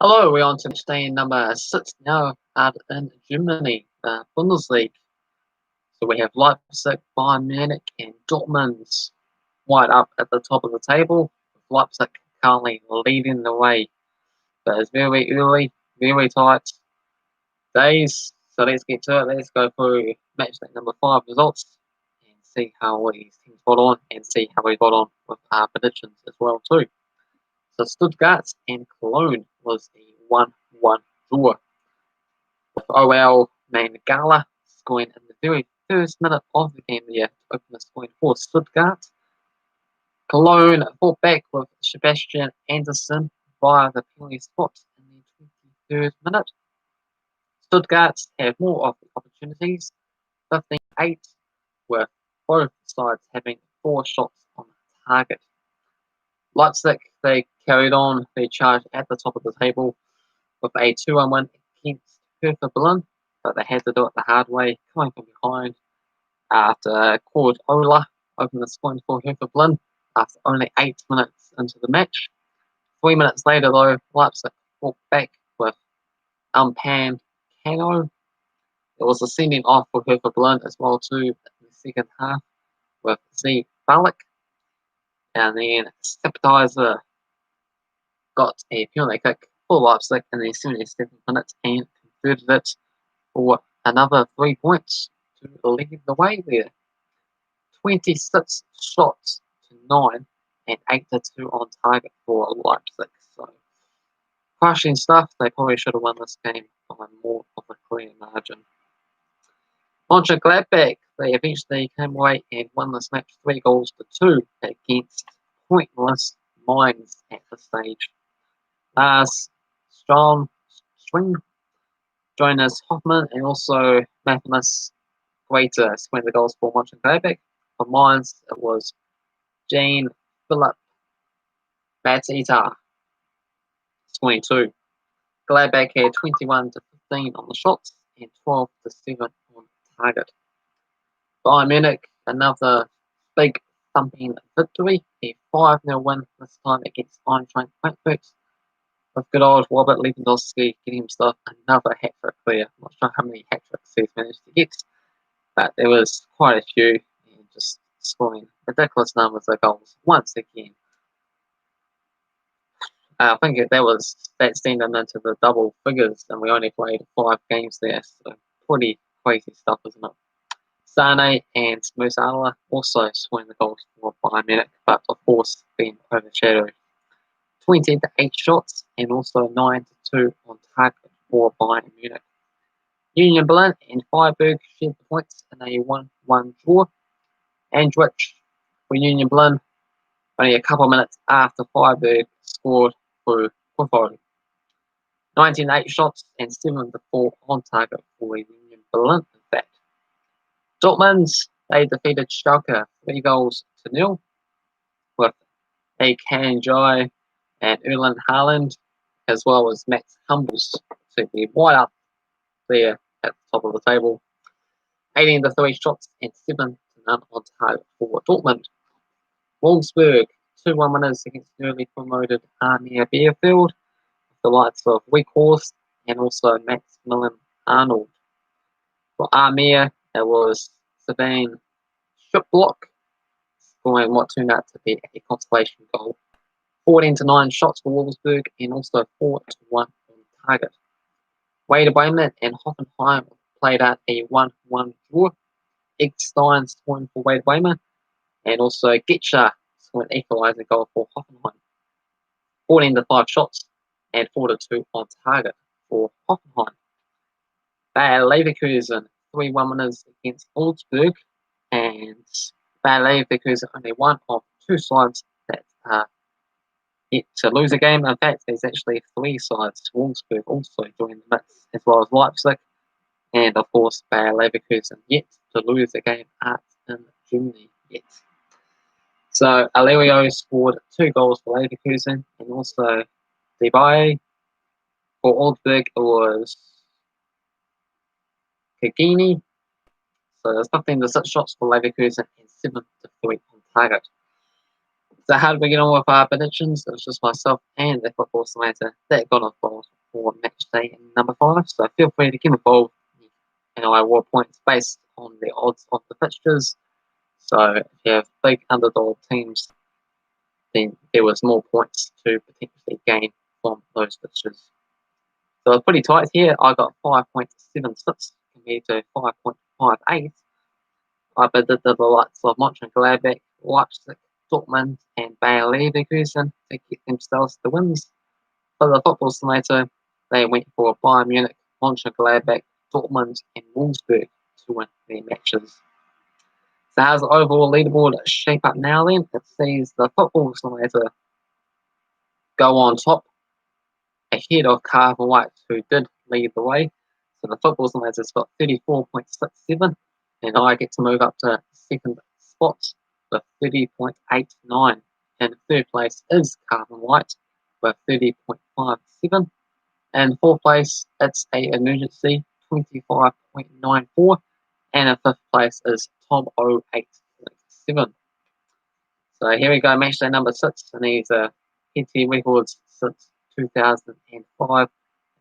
Hello, we're on to matchday number 6 now out in Germany, the Bundesliga. So we have Leipzig, Bayern Munich, and Dortmund right up at the top of the table, with Leipzig currently leading the way. But it's very early, very tight days. So let's get to it. Let's go through matchday number 5 results and see how these teams got on and see how we got on with our predictions as well too. So Stuttgart and Cologne was a 1-1 draw, with OL Mangala scoring in the very first minute of the game there to open the scoring for Stuttgart. Cologne fought back with Sebastian Anderson via the penalty spot in the 23rd minute. Stuttgart have more of the opportunities, 15-8, with both sides having 4 shots on target. Leipzig, they carried on their charge at the top of the table with a 2-1 win against Hertha Berlin, but they had to do it the hard way, coming from behind after Cord Ola opened the scoring for Hertha Berlin after only 8 minutes into the match. 3 minutes later, though, Leipzig fought back with Pan Cano. There was a sending off for Hertha Berlin as well too in the second half with Z Balik. And then Steptizer got a penalty kick for Leipzig in the 77th minute and converted it for another 3 points to lead the way there. 26 shots to 9 and 8-2 on target for Leipzig. So crushing stuff. They probably should have won this game by more of a clear margin. Mönchengladbach, they eventually came away and won this match 3-2 against pointless Mainz at the stage. String, Jonas Hoffmann, and also Mathemus Greater scoring the goals for Mönchengladbach. For Mainz, it was Jean Philipp Matita scoring 2. Gladbach had 21-15 on the shots and 12-7 on target. Bayern Munich, another big thumping victory, a 5-0 win this time against Eintracht Frankfurt, with good old Robert Lewandowski getting himself another hat-trick there. I'm not sure how many hat-tricks he's managed to get, but there was quite a few, and just scoring ridiculous numbers of goals once again. I think that sent them into the double figures, and we only played 5 games there, so pretty crazy stuff, isn't it? Sane and Musiala also scoring the goals for Bayern Munich, but of course being overshadowed. 20-8 shots and also 9-2 on target for Bayern Munich. Union Berlin and Freiburg shared the points in a 1-1 draw. Andrich for Union Berlin only a couple of minutes after Freiburg scored for Kofoed. 19-8 shots and 7-4 on target for Union Berlin, in fact. Dortmund, they defeated Schalke 3-0 with a Kanjai and Erling Haaland, as well as Max Hummels to be right up there at the top of the table. 18-3 shots and 7-0 on target for Dortmund. Augsburg, 2-1 winners against newly promoted Arminia Bielefeld, with the likes of Weghorst and also Maximilian Arnold. For Arminia, it was Sabine Schupblock scoring what turned out to be a consolation goal. 14-9 shots for Wolfsburg and also 4-1 on target. Werder Bremen and Hoffenheim played out a 1-1 draw. Eggstein scoring for Werder Bremen and also Getscher scoring an equaliser goal for Hoffenheim. 14-5 shots and 4-2 on target for Hoffenheim. Bayer Leverkusen 3-1 winners against Augsburg, and Bayer Leverkusen only one of 2 sides that are yet to lose a game. In fact, there's actually 3 sides. Wolfsburg also joining the mix, as well as Leipzig, and of course Bayer Leverkusen yet to lose a game out in Germany yet. So Alerio scored 2 goals for Leverkusen, and also Debye. For Augsburg, it was Kagini. So there's 15-6 shots for Leverkusen and 7-3 on target. So how did we get on with our predictions? It was just myself and the Football Simulator that got involved for match day number 5. So feel free to get involved. And I award points based on the odds of the fixtures. So if you have big underdog teams, then there was more points to potentially gain from those fixtures. So it's pretty tight here. I got 5.76 compared to 5.58. I predicted the likes of Mönchengladbach, Leipzig, Dortmund, and Bayer Leverkusen to get themselves the wins. For the Football Simulator, they went for Bayern Munich, Mönchengladbach, Dortmund, and Wolfsburg to win their matches. So how's the overall leaderboard shape up now then? It sees the Football Simulator go on top ahead of Cavan Wright, who did lead the way. So the Football Simulator's got 34.67, and I get to move up to second spot with 30.89. And third place is Cavan Wright with 30.57. And fourth place, it's a emergency 25.94. And in fifth place is Tom 08.7. So here we go, match day number 6, and these are head-to-head records since 2005,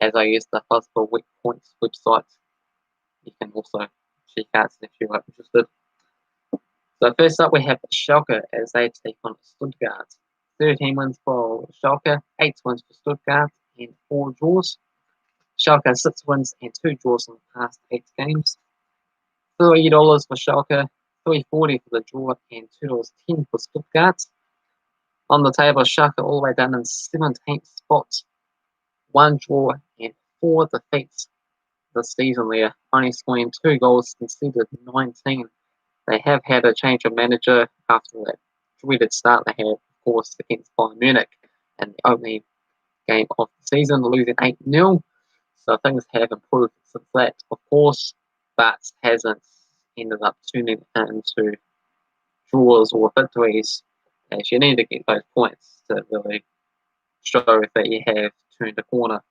as I use the Fuzzball Week Points website. You can also check out if you are interested. So first up, we have Schalke as they take on Stuttgart. 13 wins for Schalke, 8 wins for Stuttgart, and 4 draws. Schalke 6 wins and 2 draws in the past 8 games. $3 for Schalke, $3.40 for the draw, and $2.10 for Stuttgart. On the table, Schalke all the way down in 17th spot, 1 draw and 4 defeats this season there, only scoring 2 goals conceded 19. They have had a change of manager after that dreaded start they had, of course, against Bayern Munich in the opening game of the season, losing 8-0. So things have improved since that, of course, but hasn't ended up turning into draws or victories, as you need to get those points to really show that you have turned a corner.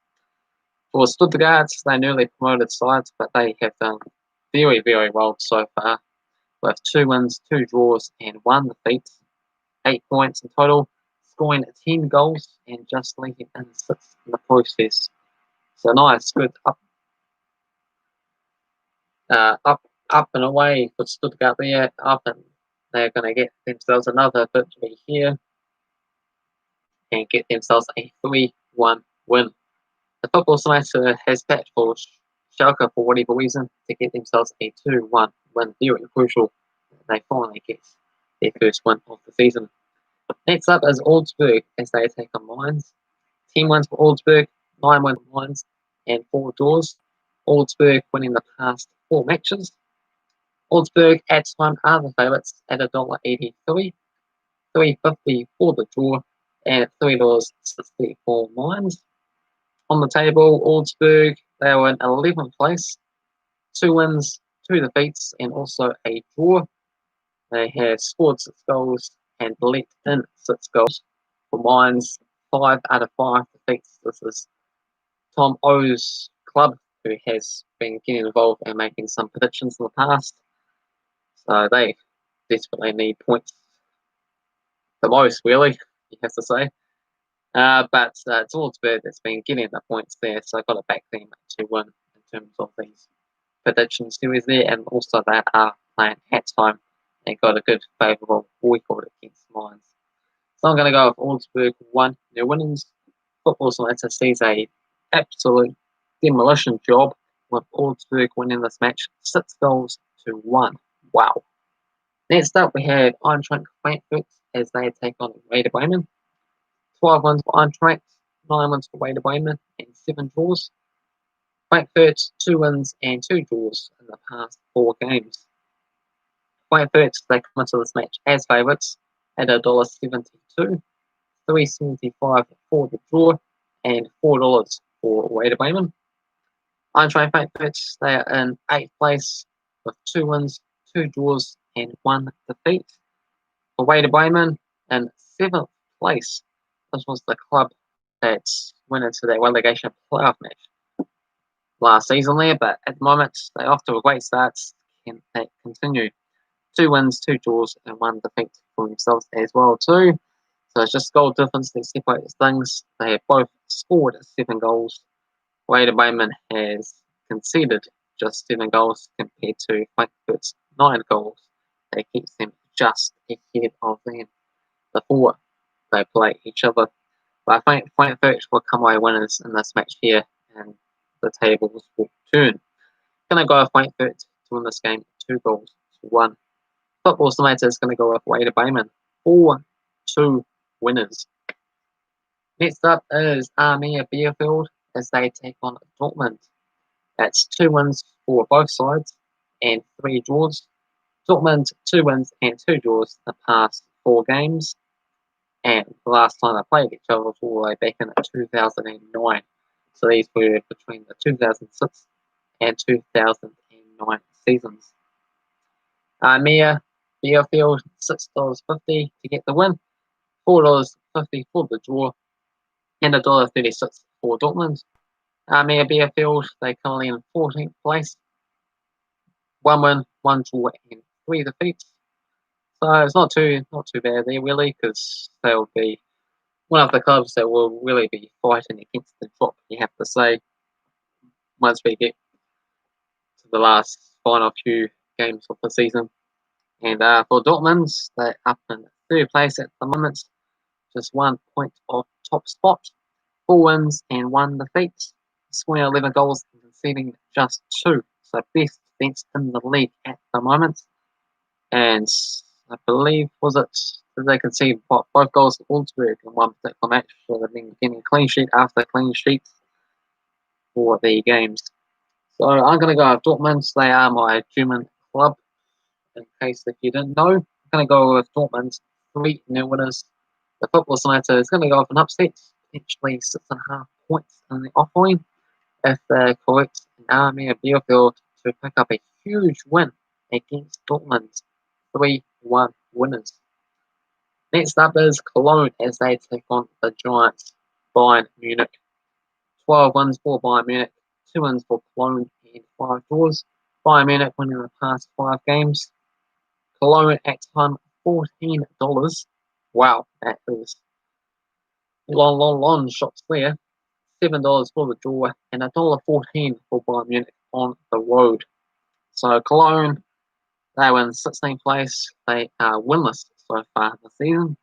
For Stuttgart, they're newly promoted sides, but they have done very, very well so far, with 2 wins, 2 draws, and 1 defeat, 8 points in total, scoring 10 goals and just linking in 6 in the process. So nice, good up and away for Stuttgart there, up, and they're going to get themselves another victory here and get themselves a 3-1 win. The Football Simulator has backed for Schalke for whatever reason to get themselves a 2-1 win. Very crucial that they finally get their first win of the season. Next up is Augsburg as they take on Mainz. 10 wins for Augsburg, 9 wins for Mainz, and 4 draws. Augsburg winning the past 4 matches. Augsburg at time are the favourites at $1.83, $3.50 for the draw, and $3.60 for Mainz. On the table, Augsburg, they were in 11th place, 2 wins, 2 defeats, and also a draw. They have scored 6 goals and let in 6 goals. For Mainz, 5 out of 5 defeats. This is Tom O's club, who has been getting involved and making some predictions in the past. So they desperately need points the most, really, you have to say. But it's Augsburg that's been getting the points there, so I've got to back them to win in terms of these prediction series there, and also they are playing at time and got a good favourable record against Mainz. So I'm going to go with Augsburg 1 new winnings. Football Simulator sees a absolute demolition job with Augsburg winning this match 6-1. Wow. Next up, we have Eintracht Frankfurt as they take on Werder Bremen. 12 wins for Eintracht, 9 wins for Werder Bremen, and 7 draws. Frankfurt, 2 wins and 2 draws in the past 4 games. Frankfurt, they come into this match as favourites at $1.72, $3.75 for the draw, and $4 for Werder Bremen. Eintracht Frankfurt, they are in 8th place with 2 wins, 2 draws, and 1 defeat. For Werder Bremen, in 7th place. This was the club that went into their relegation playoff match last season there, but at the moment they're off to a great start. Can they continue? 2 wins, 2 draws, and 1 defeat for themselves as well too. So it's just goal difference that separates things. They have both scored 7 goals. Werder Bremen has conceded just 7 goals compared to Frankfurt's 9 goals. That keeps them just ahead of them before they play each other. But I think Frankfurt will come away winners in this match here, and the tables will turn. Going to go with Frankfurt to win this game 2-1. Football Simulator is going to go with Werder Bremen 4-2 winners. Next up is Arminia Bielefeld as they take on Dortmund. That's 2 wins for both sides and 3 draws. Dortmund 2 wins and 2 draws in the past 4 games. And the last time they played each other was all the way back in 2009. So these were between the 2006 and 2009 seasons. Arminia Bielefeld $6.50 to get the win, $4.50 for the draw, and $1.36 for Dortmund. Arminia Bielefeld, they currently in 14th place. 1 win, 1 draw, and 3 defeats. So it's not too bad there really, because they'll be one of the clubs that will really be fighting against the drop, you have to say, once we get to the last final few games of the season. And for Dortmund, they're up in 3rd place at the moment, just 1 point off top spot, 4 wins and 1 defeat, scoring 11 goals and conceding just 2. So best defense in the league at the moment. And I believe, did they concede both goals to Augsburg in one particular match? So they've been getting clean sheet after clean sheet for the games. So I'm going to go with Dortmund. They are my German club. In case if you didn't know, I'm going to go with Dortmund 3-0 winners. The Football Simulator is going to go with an upset, potentially 6.5 points in the offering if they're correct in Arminia Bielefeld to pick up a huge win against Dortmund. 3-1 winners. Next up is Cologne as they take on the Giants, Bayern Munich. 12 wins for Bayern Munich, 2 wins for Cologne, and 5 draws. Bayern Munich winning the past 5 games. Cologne at time $14. Wow, that is long shots there. $7 for the draw and $1.14 for Bayern Munich on the road. So Cologne, they win 16th place. They are winless so far this season.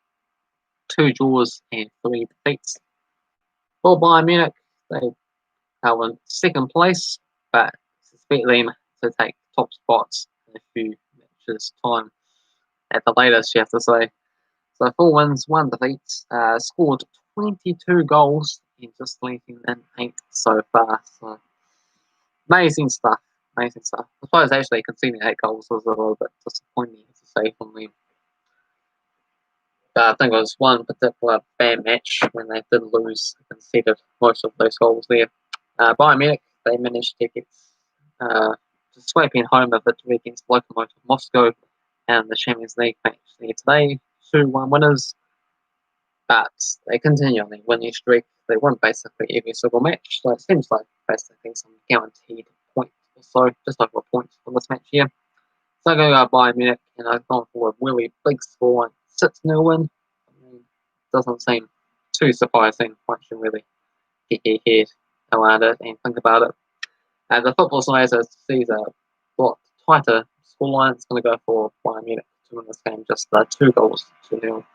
2 draws and 3 defeats. For Bayern Munich, they are in 2nd place, but expect them to take top spots in a few matches' time at the latest, you have to say. So 4 wins, 1 defeat, scored 22 goals and just letting in 8 so far. So amazing stuff. I suppose actually conceding 8 goals was a little bit disappointing to say from them. I think it was one particular bad match when they did lose, conceded most of those goals there. Bayern Munich, they managed to get scraping home a victory against Lokomotiv Moscow and the Champions League match there today. 2-1 winners, but they continue on their winning streak. They won basically every single match, so it seems like basically some guaranteed points or so, just over a point for this match here. So I'm going to go Bayern Munich, and I've gone for a really big score, 6-0 win. I mean, doesn't seem too surprising once you really get your head around it and think about it. And the Football Simulator sees a lot tighter scoreline. It's going to go for Bayern Munich to win this game, just 2 goals to 0.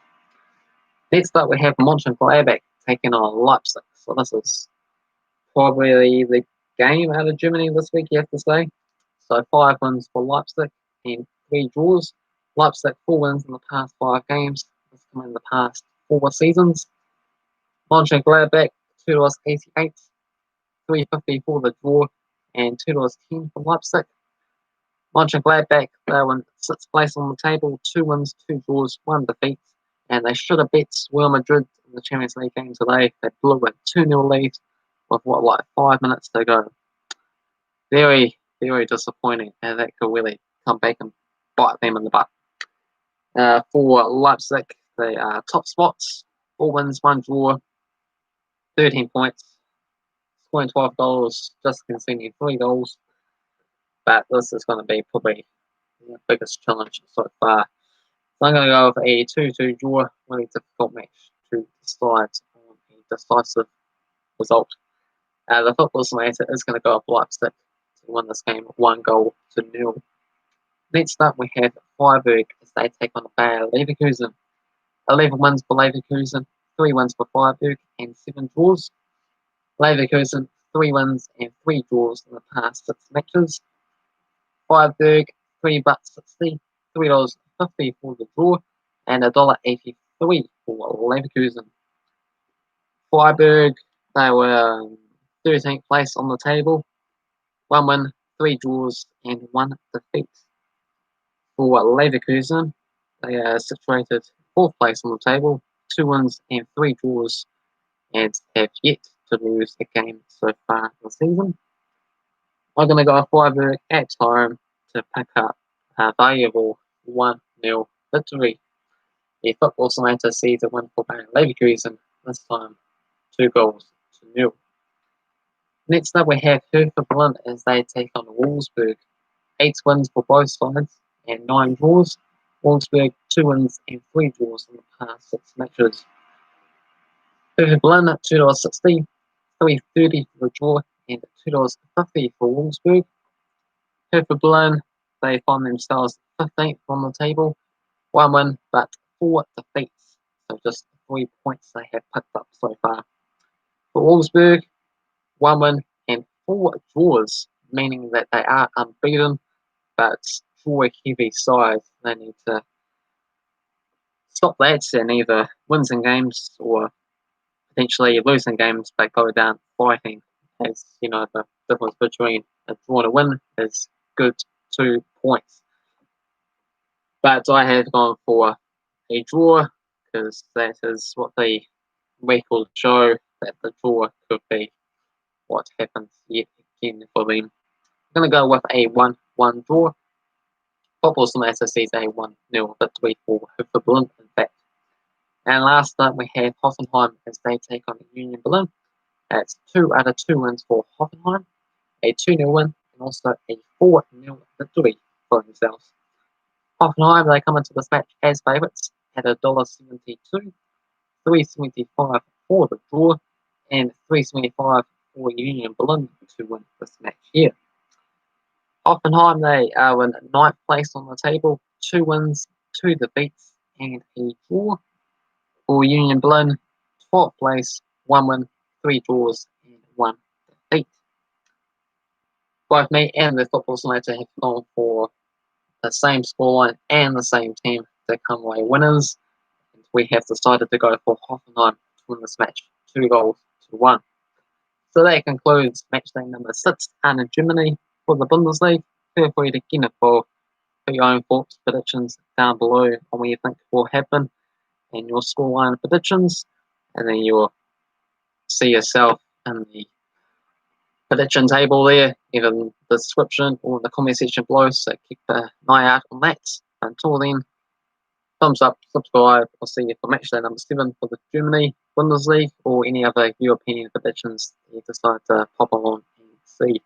Next up, we have Mönchengladbach taking on Leipzig. So this is probably the game out of Germany this week, you have to say. So 5 wins for Leipzig and 3 draws. Leipzig 4 wins in the past 5 games. This has come in the past 4 seasons. Mönchengladbach $2.88, $3.50 for the draw, and $2.10 for Leipzig. Mönchengladbach, they won 6th place on the table, 2 wins, 2 draws, 1 defeat, and they should have beat Real Madrid in the Champions League game today. They blew a 2-0 lead with 5 minutes to go. Very, very disappointing, and that could really come back and bite them in the butt. For Leipzig, they are top spots, 4 wins, 1 draw, 13 points, scoring 12 goals, just conceding 3 goals. But this is going to be probably the biggest challenge so far. I'm going to go with a 2-2 draw, really difficult match to decide on a decisive result. The Football Simulator is going to go up Leipzig to win this game 1-0. Next up, we have Freiburg as they take on Bayer Leverkusen. 11 wins for Leverkusen, 3 wins for Freiburg, and 7 draws. Leverkusen, 3 wins and 3 draws in the past 6 matches. Freiburg, $3.60, $3.50 for the draw, and $1.83 for Leverkusen. Freiburg, they were 13th place on the table, 1 win, 3 draws, and 1 defeat. For Leverkusen, they are situated 4th place on the table, 2 wins and 3 draws, and have yet to lose a game so far this season. I'm going to go Freiburg at home to pick up a valuable 1-0 victory. The Football Simulator sees a win for Bayer Leverkusen, this time 2-0. Next up, we have Hertha Berlin as they take on Wolfsburg. 8 wins for both sides and 9 draws. Augsburg, 2 wins and 3 draws in the past 6 matches. Hertha Berlin, $2.60, $3.30 for the draw, and $2.50 for Augsburg. Hertha Berlin, they find themselves 15th on the table, 1 win but 4 defeats, so just 3 points they have picked up so far. For Augsburg, 1 win and 4 draws, meaning that they are unbeaten, but draw-heavy side. They need to stop that and either win some games or potentially losing games but go down fighting. As you know, the difference between a draw and a win is good 2 points. But I have gone for a draw because that is what the record show, that the draw could be what happens yet again for them. I'm going to go with a 1-1 draw. Football Simulator sees a 1-0 victory for Hertha Berlin, in fact. And last up, we have Hoffenheim as they take on Union Berlin. That's 2 out of 2 wins for Hoffenheim, a 2-0 win, and also a 4-0 victory for themselves. Hoffenheim, they come into this match as favourites at $1.72, $3.75 for the draw, and $3.75 for Union Berlin to win this match here. Hoffenheim, they are in 9th place on the table, 2 wins, 2 defeats, and a draw. For Union Berlin, 12th place, 1 win, 3 draws, and 1 defeat. Both me and the Football Simulator have gone for the same scoreline and the same team to come away winners. And we have decided to go for Hoffenheim to win this match 2-1. So that concludes match day number 6 in Germany for the Bundesliga. Feel free to get involved, put your own thoughts, predictions down below on what you think will happen and your scoreline predictions, and then you'll see yourself in the prediction table there, either in the description or in the comment section below, so keep an eye out on that. Until then, thumbs up, subscribe. I'll see you for match day number 7 for the Germany Bundesliga or any other European predictions you decide to pop along and see.